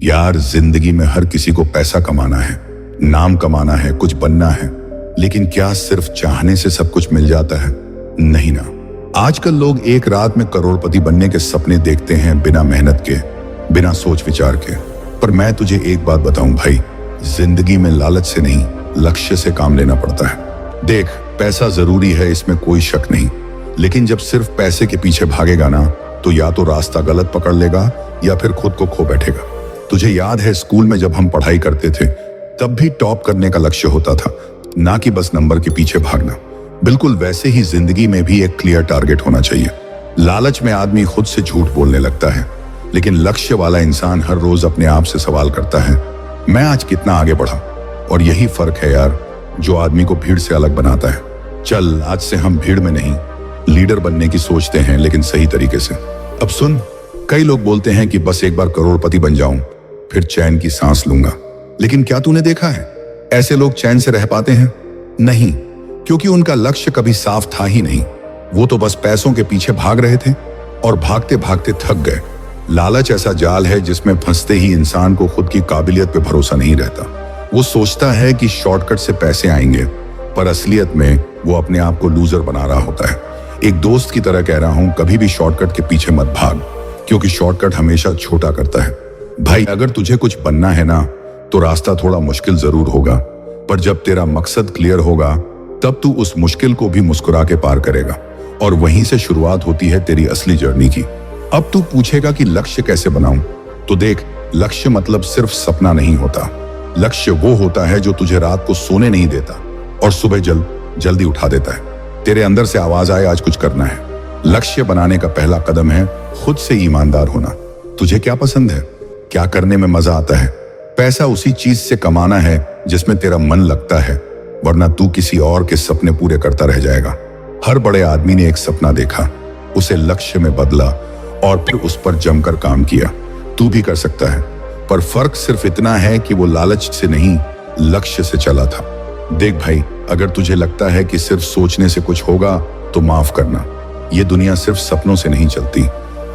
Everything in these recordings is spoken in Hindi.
यार, जिंदगी में हर किसी को पैसा कमाना है, नाम कमाना है, कुछ बनना है, लेकिन क्या सिर्फ चाहने से सब कुछ मिल जाता है? नहीं ना। आजकल लोग एक रात में करोड़पति बनने के सपने देखते हैं, बिना मेहनत के, बिना सोच विचार के। पर मैं तुझे एक बात बताऊं भाई, जिंदगी में लालच से नहीं, लक्ष्य से काम लेना पड़ता है। देख, पैसा जरूरी है, इसमें कोई शक नहीं, लेकिन जब सिर्फ पैसे के पीछे भागेगा ना, तो या तो रास्ता गलत पकड़ लेगा या फिर खुद को खो बैठेगा। तुझे याद है स्कूल में जब हम पढ़ाई करते थे, तब भी टॉप करने का लक्ष्य होता था, ना कि बस नंबर के पीछे भागना। बिल्कुल वैसे ही जिंदगी में भी एक क्लियर टारगेट होना चाहिए। लालच में आदमी खुद से झूठ बोलने लगता है, लेकिन लक्ष्य वाला इंसान हर रोज अपने आप से सवाल करता है, मैं आज कितना आगे बढ़ा? और यही फर्क है यार, जो आदमी को भीड़ से अलग बनाता है। चल, आज से हम भीड़ में नहीं, लीडर बनने की सोचते हैं, लेकिन सही तरीके से। अब सुन, कई लोग बोलते हैं कि बस एक बार करोड़पति बन जाऊं, फिर चैन की सांस लूंगा। लेकिन क्या तूने देखा है ऐसे लोग चैन से रह पाते हैं? नहीं, क्योंकि उनका लक्ष्य कभी साफ था ही नहीं। वो तो बस पैसों के पीछे भाग रहे थे और भागते भागते थक गए। लालच ऐसा जाल है जिसमें फंसते ही इंसान को खुद की काबिलियत पे भरोसा नहीं रहता। वो सोचता है कि शॉर्टकट से पैसे आएंगे, पर असलियत में वो अपने आप को लूजर बना रहा होता है। एक दोस्त की तरह कह रहा हूं, कभी भी शॉर्टकट के पीछे मत भाग, क्योंकि शॉर्टकट हमेशा छोटा करता है। भाई, अगर तुझे कुछ बनना है ना, तो रास्ता थोड़ा मुश्किल जरूर होगा, पर जब तेरा मकसद क्लियर होगा, तब तू उस मुश्किल को भी मुस्कुरा के पार करेगा। और वहीं से शुरुआत होती है तेरी असली जर्नी की। अब तू पूछेगा कि लक्ष्य कैसे बनाऊं? तो देख, लक्ष्य मतलब सिर्फ सपना नहीं होता। लक्ष्य वो होता है जो तुझे रात को सोने नहीं देता और सुबह जल्दी उठा देता है। तेरे अंदर से आवाज आए, आज कुछ करना है। लक्ष्य बनाने का पहला कदम है खुद से ईमानदार होना। तुझे क्या पसंद है? क्या करने में मजा आता है? पैसा उसी चीज से कमाना है जिसमें तेरा मन लगता है, वरना तू किसी और के सपने पूरे करता रह जाएगा। हर बड़े आदमी ने एक सपना देखा, उसे लक्ष्य में बदला और फिर उस पर जमकर काम किया। तू भी कर सकता है, पर फर्क सिर्फ इतना है कि वो लालच से नहीं, लक्ष्य से चला था। देख भाई, अगर तुझे लगता है कि सिर्फ सोचने से कुछ होगा, तो माफ करना, ये दुनिया सिर्फ सपनों से नहीं चलती।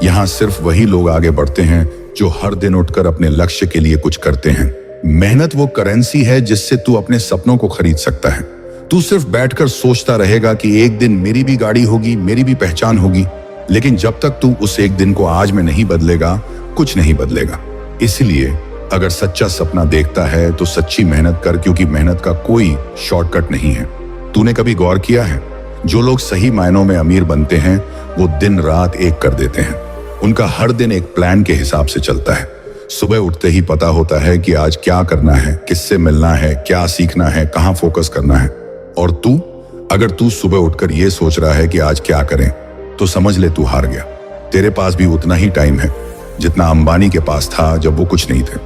यहाँ सिर्फ वही लोग आगे बढ़ते हैं जो हर दिन उठकर अपने लक्ष्य के लिए कुछ करते हैं। मेहनत वो करेंसी है जिससे तू अपने सपनों को खरीद सकता है। तू सिर्फ बैठकर सोचता रहेगा कि एक दिन मेरी भी गाड़ी होगी, मेरी भी पहचान होगी, लेकिन जब तक तू उस एक दिन को आज में नहीं बदलेगा, कुछ नहीं बदलेगा। इसलिए अगर सच्चा सपना देखता है तो सच्ची मेहनत कर, क्योंकि मेहनत का कोई शॉर्टकट नहीं है। तूने कभी गौर किया है, जो लोग सही मायनों में अमीर बनते हैं, वो दिन रात एक कर देते हैं। उनका हर दिन एक प्लान के हिसाब से चलता है। सुबह उठते ही पता होता है कि आज क्या करना है, किससे मिलना है, क्या सीखना है, कहाँ फोकस करना है। और तू, अगर तू सुबह उठकर ये सोच रहा है कि आज क्या करें, तो समझ ले तू हार गया। तेरे पास भी उतना ही टाइम है जितना अंबानी के पास था जब वो कुछ नहीं थे।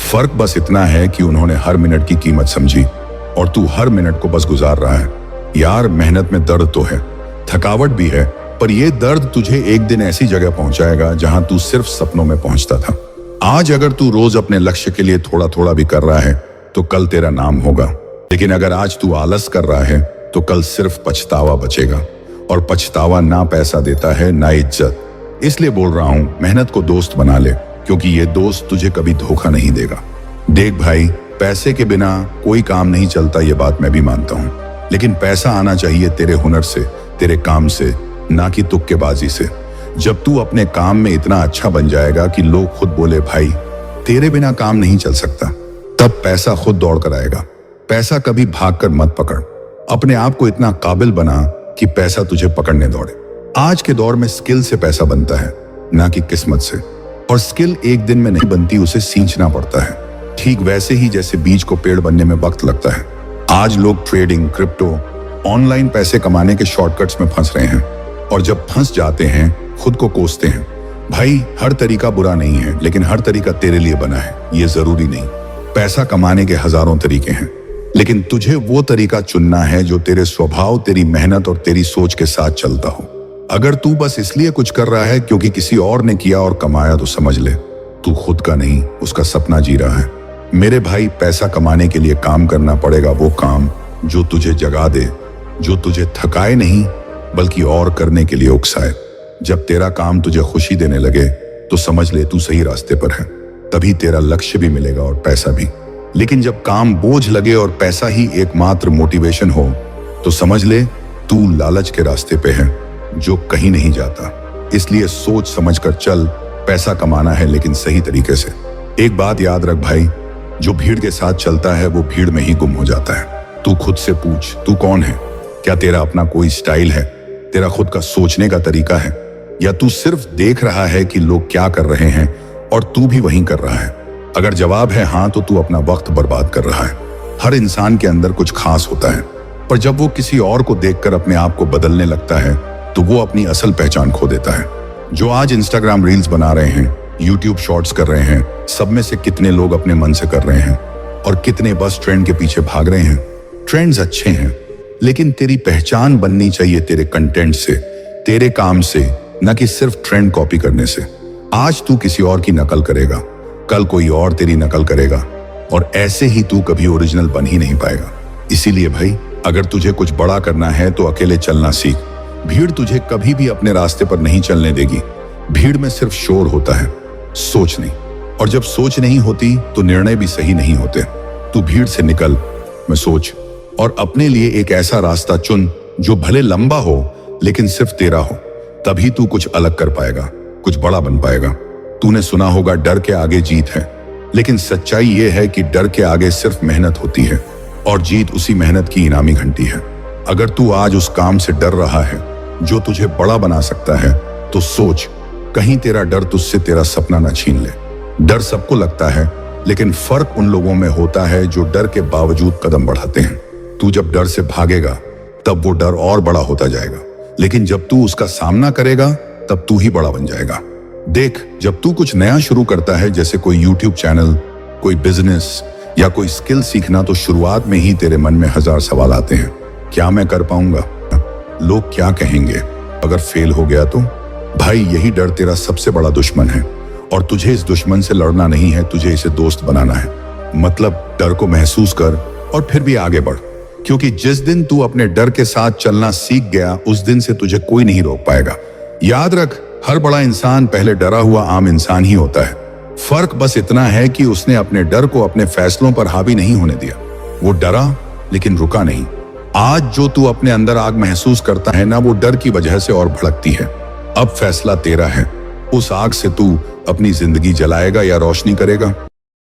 फर्क बस इतना है कि उन्होंने हर मिनट की कीमत समझी और तू हर मिनट को बस गुजार रहा है। यार, मेहनत में दर्द तो है, थकावट भी है, पर ये दर्द तुझे एक दिन ऐसी जगह पहुंचाएगा जहां तू सिर्फ सपनों में पहुंचता था। आज अगर तू रोज अपने लक्ष्य के लिए थोड़ा थोड़ा भी कर रहा है, तो कल तेरा नाम होगा। लेकिन अगर आज तू आलस कर रहा है, तो कल सिर्फ पछतावा बचेगा, और पछतावा ना पैसा देता है, ना इज्जत। इसलिए बोल रहा हूं, मेहनत को दोस्त बना ले, क्योंकि ये दोस्त तुझे कभी धोखा नहीं देगा। देख भाई, पैसे के बिना कोई काम नहीं चलता, ये बात मैं भी मानता हूं, लेकिन पैसा आना चाहिए तेरे हुनर से, तेरे काम से, ना कि तुक्केबाजी से। जब तू अपने काम में इतना अच्छा बन जाएगा कि लोग खुद बोले, भाई तेरे बिना काम नहीं चल सकता, तब पैसा खुद दौड़ कर आएगा। पैसा कभी भागकर मत पकड़, अपने आप को इतना काबिल बना कि पैसा तुझे पकड़ने दौड़े। आज के दौर में स्किल से पैसा बनता है, ना कि किस्मत से। और स्किल एक दिन में नहीं बनती, उसे सींचना पड़ता है। ठीक वैसे ही जैसे बीज को पेड़ बनने में वक्त लगता है। आज लोग ट्रेडिंग, क्रिप्टो, ऑनलाइन पैसे कमाने के शॉर्टकट्स में फंस रहे हैं, और जब फंस जाते हैं खुद को कोसते हैं। भाई, हर तरीका बुरा नहीं है, लेकिन हर तरीका तेरे लिए बना है, ये जरूरी नहीं। पैसा कमाने के हजारों तरीके हैं, लेकिन तुझे वो तरीका चुनना है जो तेरे स्वभाव, तेरी मेहनत और तेरी सोच के साथ चलता हो। अगर तू बस इसलिए कुछ कर रहा है क्योंकि किसी और ने किया और कमाया, तो समझ ले तू खुद का नहीं, उसका सपना जी रहा है। मेरे भाई, पैसा कमाने के लिए काम करना पड़ेगा, वो काम जो तुझे जगा दे, जो तुझे थकाए नहीं बल्कि और करने के लिए उकसाए। जब तेरा काम तुझे खुशी देने लगे, तो समझ ले तू सही रास्ते पर है। तभी तेरा लक्ष्य भी मिलेगा और पैसा भी। लेकिन जब काम बोझ लगे और पैसा ही एकमात्र मोटिवेशन हो तो समझ ले तू लालच के रास्ते पे है जो कहीं नहीं जाता। इसलिए सोच समझ कर चल। पैसा कमाना है लेकिन सही तरीके से। एक बात याद रख भाई, जो भीड़ के साथ चलता है वो भीड़ में ही गुम हो जाता है। तू खुद से पूछ, तू कौन है? क्या तेरा अपना कोई स्टाइल है? तेरा खुद का सोचने का तरीका है? या तू सिर्फ देख रहा है कि लोग क्या कर रहे हैं और तू भी वही कर रहा है? अगर जवाब है हाँ तो तू अपना वक्त बर्बाद कर रहा है। हर इंसान के अंदर कुछ खास होता है, पर जब वो किसी और को देखकर अपने आप को बदलने लगता है तो वो अपनी असल पहचान खो देता है। जो आज इंस्टाग्राम रील्स बना रहे हैं, यूट्यूब शॉर्ट्स कर रहे हैं, सब में से कितने लोग अपने मन से कर रहे हैं और कितने बस ट्रेंड के पीछे भाग रहे हैं। ट्रेंड्स अच्छे हैं लेकिन तेरी पहचान बननी चाहिए तेरे कंटेंट से, तेरे काम से, न कि सिर्फ ट्रेंड कॉपी करने से। आज तू किसी और की नकल करेगा, कल कोई और तेरी नकल करेगा और ऐसे ही तू कभी ओरिजिनल बन ही नहीं पाएगा। इसीलिए भाई, अगर तुझे कुछ बड़ा करना है तो अकेले चलना सीख। भीड़ तुझे कभी भी अपने रास्ते पर नहीं चलने देगी। भीड़ में सिर्फ शोर होता है, सोच नहीं। और जब सोच नहीं होती तो निर्णय भी सही नहीं होते। तू भीड़ से निकल, मैं सोच और अपने लिए एक ऐसा रास्ता चुन जो भले लंबा हो लेकिन सिर्फ तेरा हो। तभी तू कुछ अलग कर पाएगा, कुछ बड़ा बन पाएगा। तूने सुना होगा डर के आगे जीत है, लेकिन सच्चाई यह है कि डर के आगे सिर्फ मेहनत होती है और जीत उसी मेहनत की इनामी घंटी है। अगर तू आज उस काम से डर रहा है जो तुझे बड़ा बना सकता है तो सोच, कहीं तेरा डर तुझसे तेरा सपना ना छीन ले। डर सबको लगता है लेकिन फर्क उन लोगों में होता है जो डर के बावजूद कदम बढ़ाते हैं। तू जब डर से भागेगा तब वो डर और बड़ा होता जाएगा, लेकिन जब तू उसका सामना करेगा तब तू ही बड़ा बन जाएगा। देख, जब तू कुछ नया शुरू करता है, जैसे कोई यूट्यूब चैनल, कोई बिजनेस या कोई स्किल सीखना, तो शुरुआत में ही तेरे मन में 1000 सवाल आते हैं। क्या मैं कर पाऊंगा? लोग क्या कहेंगे? अगर फेल हो गया तो? भाई, यही डर तेरा सबसे बड़ा दुश्मन है और तुझे इस दुश्मन से लड़ना नहीं है, तुझे इसे दोस्त बनाना है। मतलब डर को महसूस कर और फिर भी आगे बढ़, क्योंकि जिस दिन तू अपने डर के साथ चलना सीख गया उस दिन से तुझे कोई नहीं रोक पाएगा। याद रख, हर बड़ा इंसान पहले डरा हुआ आम इंसान ही होता है। फर्क बस इतना है कि उसने अपने डर को अपने फैसलों पर हावी नहीं होने दिया। वो डरा लेकिन रुका नहीं। आज जो तू अपने अंदर आग महसूस करता है ना, वो डर की वजह से और भड़कती है। अब फैसला तेरा है, उस आग से तू अपनी जिंदगी जलाएगा या रोशनी करेगा।